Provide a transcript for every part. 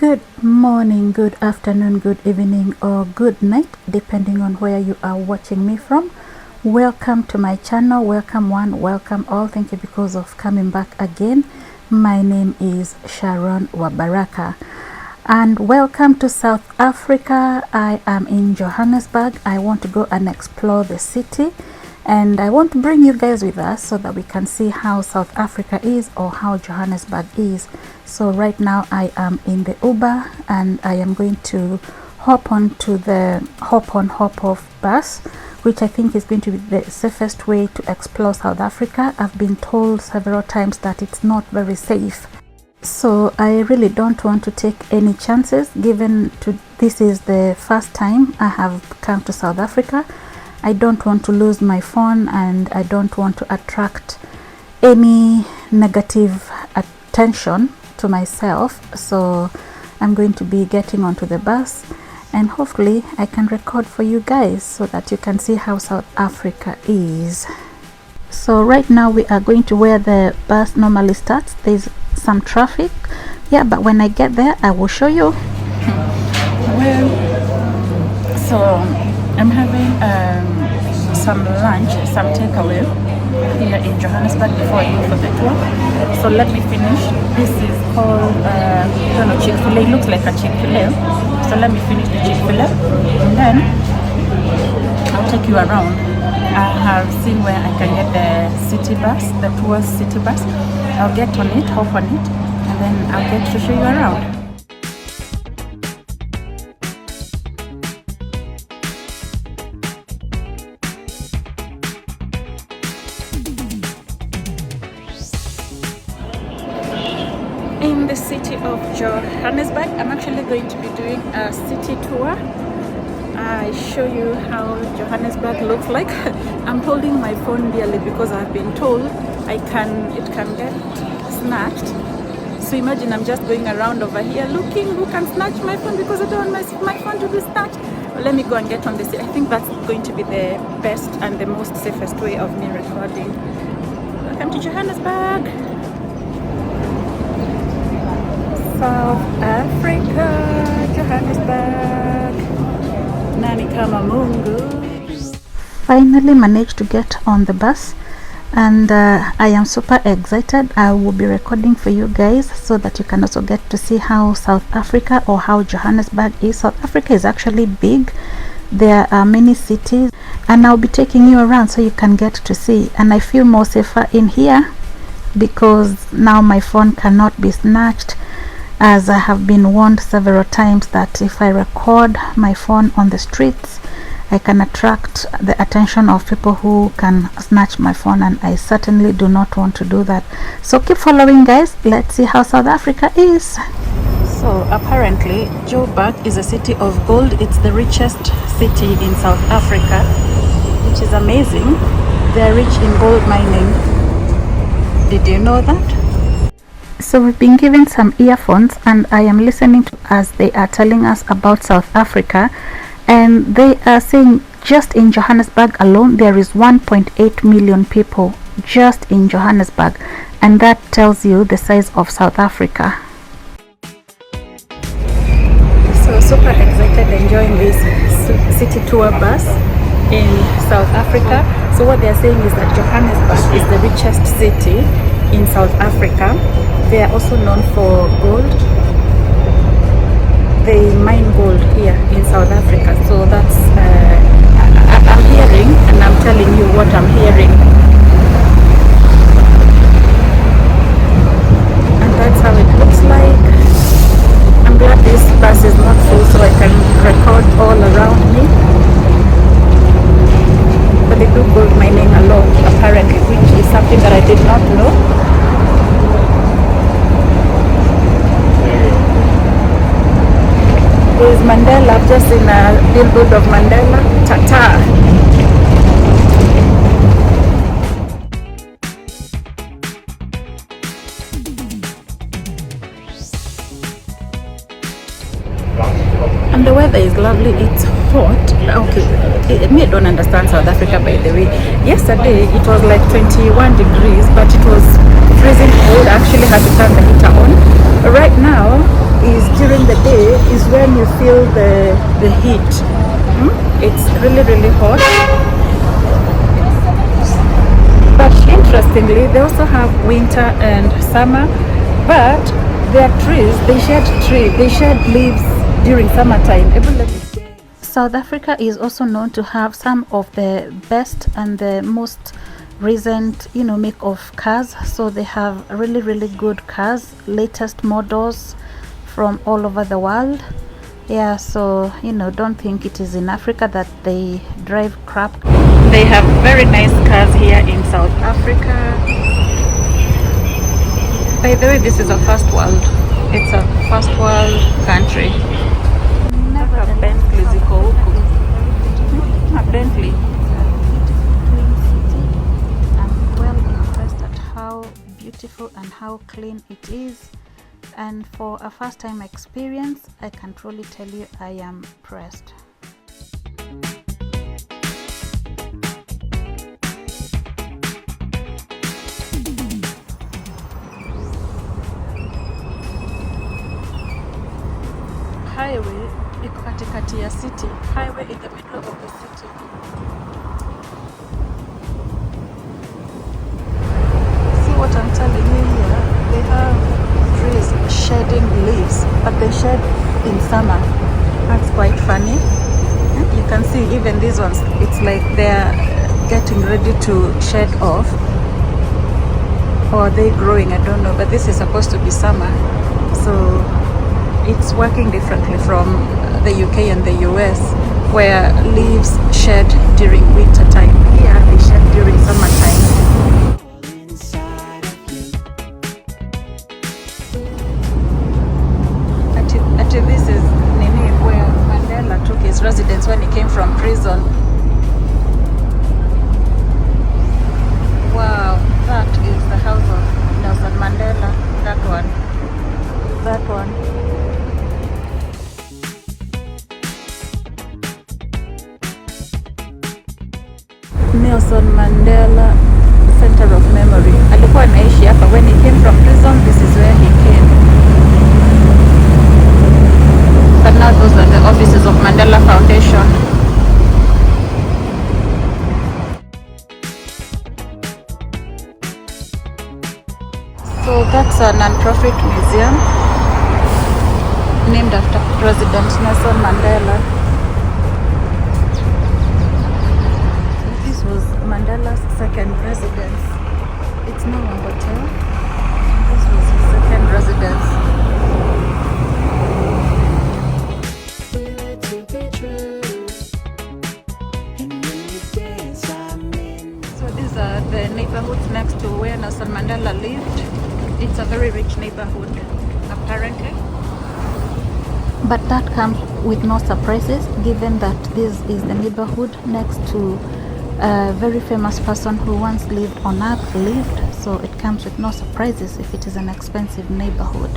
Good morning, good afternoon, good evening, or good night, depending on where you are watching me from. Welcome to my channel. Welcome one, welcome all. Thank you because of coming back again. My name is Sharon Baraka, and welcome to South Africa. I am in Johannesburg. I want to go and explore the city, and I want to bring you guys with us so that we can see how South Africa is, or how Johannesburg is. So right now I am in the Uber, and I am going to hop on to the hop off bus, which I think is going to be the safest way to explore South Africa. I've been told several times that it's not very safe, so I really don't want to take any chances, given this is the first time I have come to South Africa. I don't want to lose my phone, and I don't want to attract any negative attention to myself. So I'm going to be getting onto the bus, and hopefully I can record for you guys so that you can see how South Africa is. So right now we are going to where the bus normally starts. There's some traffic, yeah, but when I get there I will show you. Well, so I'm having some lunch, some takeaway here in Johannesburg before I go for the tour. So let me finish. This is called I don't know, Chick-fil-A. It looks like a Chick-fil-A. So let me finish the Chick-fil-A, and then I'll take you around. I have seen where I can get the city bus, the tourist city bus. I'll get on it, hop on it, and then I'll get to show you around. In the city of Johannesburg, I'm actually going to be doing a city tour. I show you how Johannesburg looks like. I'm holding my phone dearly because I've been told it can get snatched. So imagine I'm just going around over here looking who can snatch my phone, because I don't want my phone to be snatched. Well, let me go and get on the city. I think that's going to be the best and the most safest way of me recording. Welcome to Johannesburg, South Africa, Johannesburg. Nani kama Mungu. Finally managed to get on the bus, and I am super excited. I will be recording for you guys so that you can also get to see how South Africa, or how Johannesburg is. South Africa is actually big. There are many cities, and I'll be taking you around so you can get to see. And I feel more safer in here because now my phone cannot be snatched, as I have been warned several times that if I record my phone on the streets, I can attract the attention of people who can snatch my phone, and I certainly do not want to do that. So keep following, guys. Let's see how South Africa is. So apparently Joburg is a city of gold. It's the richest city in South Africa, which is amazing. They're rich in gold mining. Did you know that? So we've been given some earphones, and I am listening to as they are telling us about South Africa, and they are saying just in Johannesburg alone there is 1.8 million people just in Johannesburg, and that tells you the size of South Africa. So super excited, enjoying this city tour bus in South Africa. So what they're saying is that Johannesburg is the richest city in South Africa. They are also known for gold. They mine gold here in South Africa. So that's I'm hearing, and I'm telling you what I'm hearing, and that's how it looks like. I'm glad this bus is not full so I can record all around me. But they do gold mining alone, apparently, which is something that I did not know. There's Mandela. I've just seen a billboard of Mandela. Tata. And the weather is lovely. It's hot. Okay, me, I don't understand South Africa, by the way. Yesterday it was like 21 degrees, but it was freezing cold. I actually had to turn the heater on. Right now is during the when you feel the heat. It's really hot. But interestingly, they also have winter and summer, but their trees, they shed leaves during summertime. South Africa is also known to have some of the best and the most recent make of cars. So they have really good cars, latest models from all over the world. Yeah, so don't think it is in Africa that they drive crap. They have very nice cars here in South Africa. By the way, this is a first world. It's a first world country. Never a Bentley ziko huku. A Bentley. I'm well impressed at how beautiful and how clean it is. And for a first time experience, I can truly tell you I am impressed. Highway iko katikati ya city. Highway in the middle of the city. See what I'm telling you here? They have trees shedding leaves, but they shed in summer. That's quite funny. You can see even these ones, it's like they're getting ready to shed off, or they growing, I don't know, but this is supposed to be summer, so it's working differently from the UK and the US, where leaves shed during winter time. Here they shed during summertime. Actually, this is where Mandela took his residence when he came from prison. Wow, that is the house of Nelson Mandela. That one. That one. Nelson Mandela Center of Memory. Alikuwa anaishi hapa when he came from prison. This is where he came. But now those are the offices of Mandela Foundation. So that's a non-profit museum named after President Nelson Mandela. This was Mandela's second residence. It's now a hotel. This was his second residence. So these are the neighborhoods next to where Nelson Mandela lived. It's a very rich neighborhood, apparently. But that comes with no surprises, given that this is the neighborhood next to a very famous person who once lived on Earth lived. So it comes with no surprises if it is an expensive neighborhood.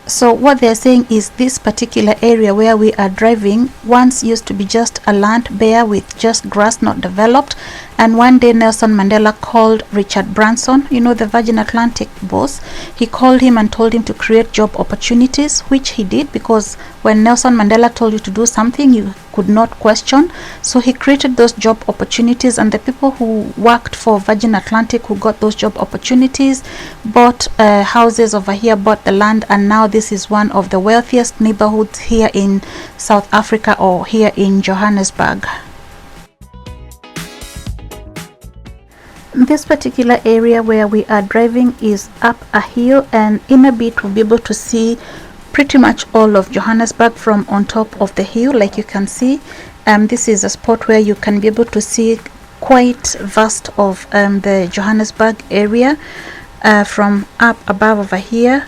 So what they're saying is this particular area where we are driving once used to be just a land bare with just grass not developed, and one day Nelson Mandela called Richard Branson, the Virgin Atlantic boss. He called him and told him to create job opportunities, which he did, because when Nelson Mandela told you to do something, you could not question. So he created those job opportunities, and the people who worked for Virgin Atlantic, who got those job opportunities, bought houses over here, bought the land, and now this is one of the wealthiest neighborhoods here in South Africa, or here in Johannesburg. This particular area where we are driving is up a hill, and in a bit we'll be able to see pretty much all of Johannesburg from on top of the hill. Like you can see, this is a spot where you can be able to see quite vast of the Johannesburg area from up above over here,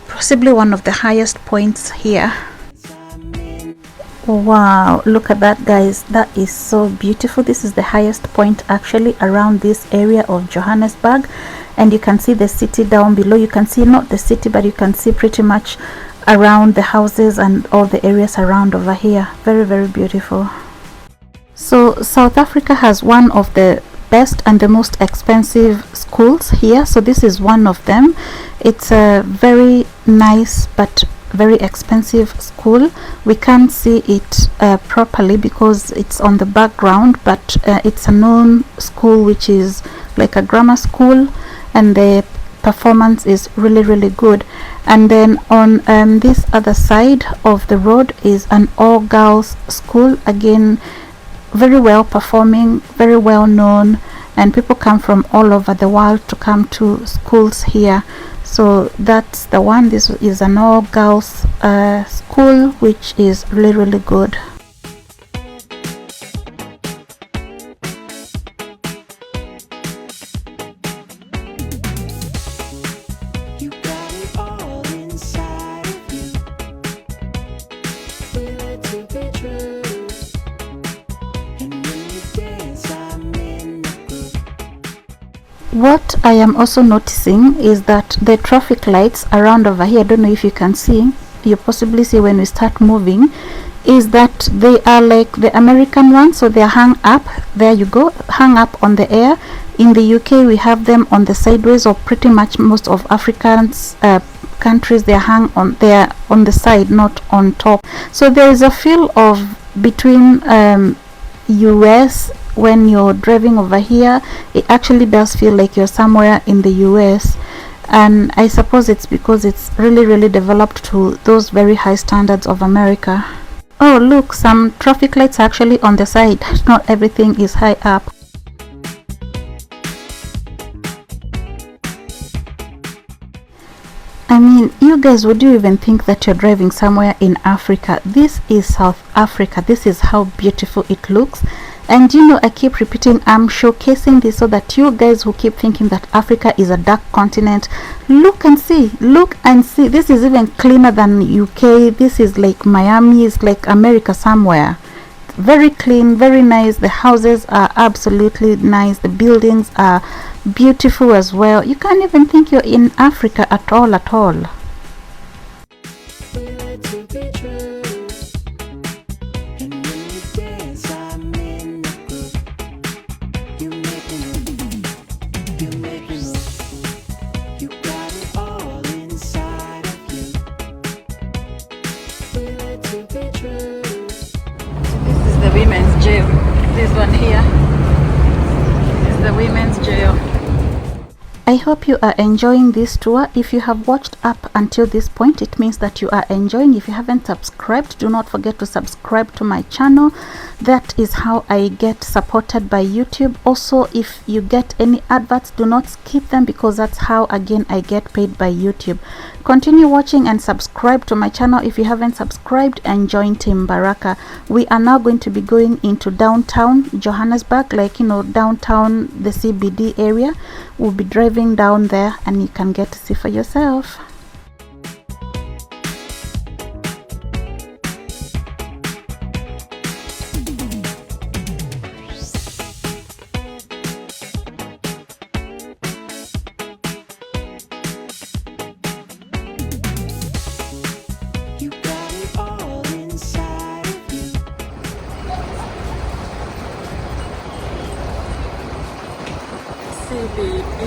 possibly one of the highest points here. Wow, look at that, guys. That is so beautiful. This is the highest point actually around this area of Johannesburg, and you can see the city down below. You can see not the city, but you can see pretty much around the houses and all the areas around over here. Very beautiful. So South Africa has one of the best and the most expensive schools here. So this is one of them. It's a very nice but very expensive school. We can't see it properly because it's on the background, but it's a known school which is like a grammar school, and the performance is really good. And then on this other side of the road is an all girls school, again very well performing, very well known, and people come from all over the world to come to schools here. So that's the one. This is an all girls school which is really good. What I am also noticing is that the traffic lights around over here, I don't know if you can see, you possibly see when we start moving, is that they are like the American ones, so they are hung up. There you go, hung up on the air. In the UK we have them on the sideways, or pretty much most of Africans countries they are hung on, they are on the side, not on top. So there is a feel of between US. When you're driving over here, it actually does feel like you're somewhere in the US, and I suppose it's because it's really developed to those very high standards of America. Oh look, some traffic lights are actually on the side, not everything is high up. I mean, you guys, would you even think that you're driving somewhere in Africa? This is South Africa. This is how beautiful it looks. And you know, I keep repeating, I'm showcasing this so that you guys who keep thinking that Africa is a dark continent, look and see, look and see. This is even cleaner than UK. This is like Miami, it's like America somewhere. Very clean, very nice. The houses are absolutely nice. The buildings are beautiful as well. You can't even think you're in Africa at all. Women's jail. This one here is the women's jail. I hope you are enjoying this tour. If you have watched up until this point, it means that you are enjoying. If you haven't subscribed, do not forget to subscribe to my channel. That is how I get supported by YouTube. Also, if you get any adverts, do not skip them, because that's how again I get paid by YouTube. Continue watching and subscribe to my channel if you haven't subscribed, and join Team Baraka. We are now going to be going into downtown Johannesburg, like, you know, downtown, the CBD area. We'll be driving down there and you can get to see for yourself. CBD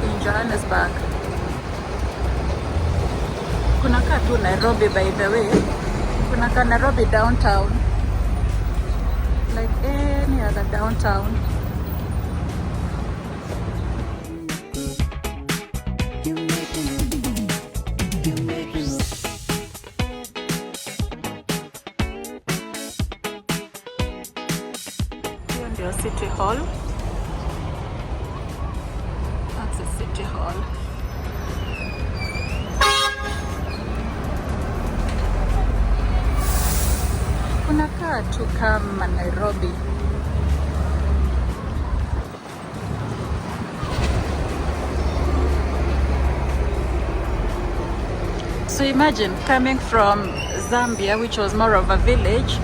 in Johannesburg. Kuna kaa tu Nairobi, by the way. Kuna kaa Nairobi downtown, like any other downtown. Your City Hall. That's a City Hall. Kunakaa tu kama Nairobi. So imagine coming from Zambia, which was more of a village,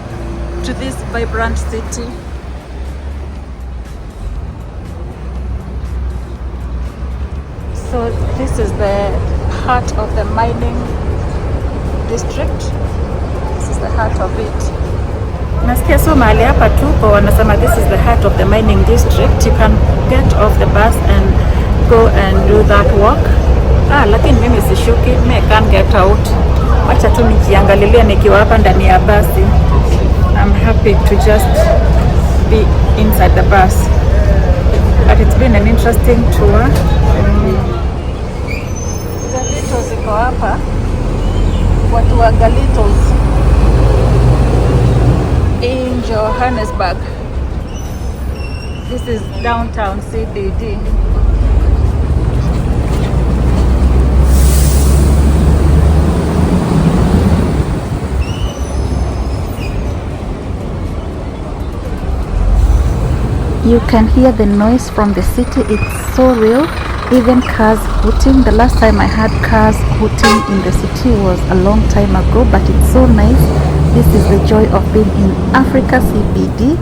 to this vibrant city. So this is the heart of the mining district. This is the heart of it. Nasikia so mahali hapa tuko wanasema this is the heart of the mining district. You can get off the bus and go and do that walk. Lakini mimi sishuki, I can't get out. Wacha tu nijiangalilia nikiwa hapa ndani ya basi. I'm happy to just be inside the bus. But it's been an interesting tour. Galitos iko hapa. Watu wa Galitos in Johannesburg. This is downtown CBD. You can hear the noise from the city. It's so real. Even cars hooting. The last time I had cars hooting in the city was a long time ago, but it's so nice. This is the joy of being in Africa. CBD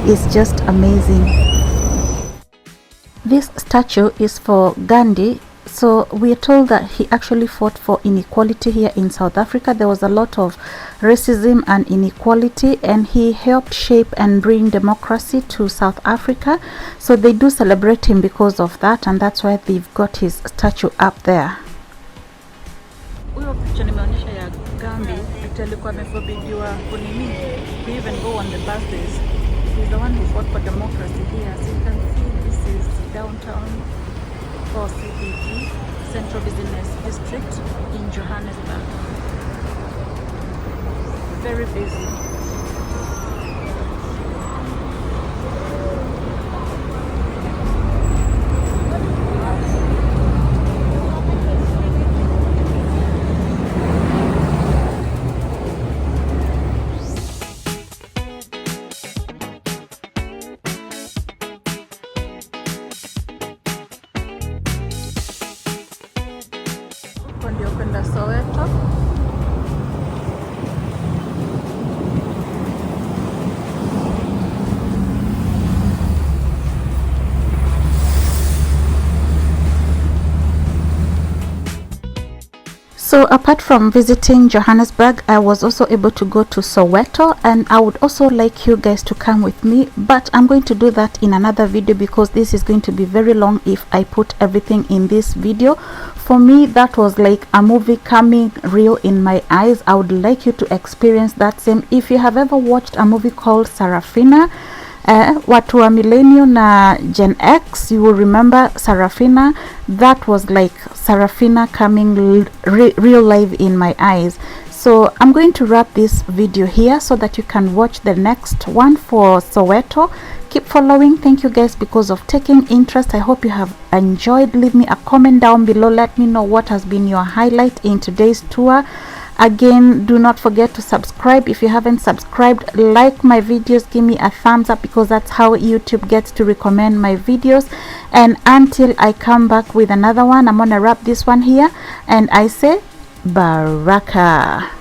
is just amazing. This statue is for Gandhi. So we are told that he actually fought for inequality here in South Africa. There was a lot of racism and inequality, and he helped shape and bring democracy to South Africa. So they do celebrate him because of that, and that's why they've got his statue up there. We even go on the buses. He's the one who fought for democracy here. So you can see this is downtown for CBD, Central Business District in Johannesburg. Very busy. Ndio kwenda Soweto. So apart from visiting Johannesburg, I was also able to go to Soweto, and I would also like you guys to come with me, but I'm going to do that in another video because this is going to be very long if I put everything in this video. For me, that was like a movie coming real in my eyes. I would like you to experience that same. If you have ever watched a movie called Sarafina, watu wa millennial na Gen X, you will remember Sarafina. That was like Sarafina coming real live in my eyes. So I'm going to wrap this video here so that you can watch the next one for Soweto. Keep following. Thank you guys because of taking interest. I hope you have enjoyed. Leave me a comment down below. Let me know what has been your highlight in today's tour. Again, do not forget to subscribe if you haven't subscribed. Like my videos, give me a thumbs up because that's how YouTube gets to recommend my videos. And until I come back with another one, I'm gonna wrap this one here and I say Baraka.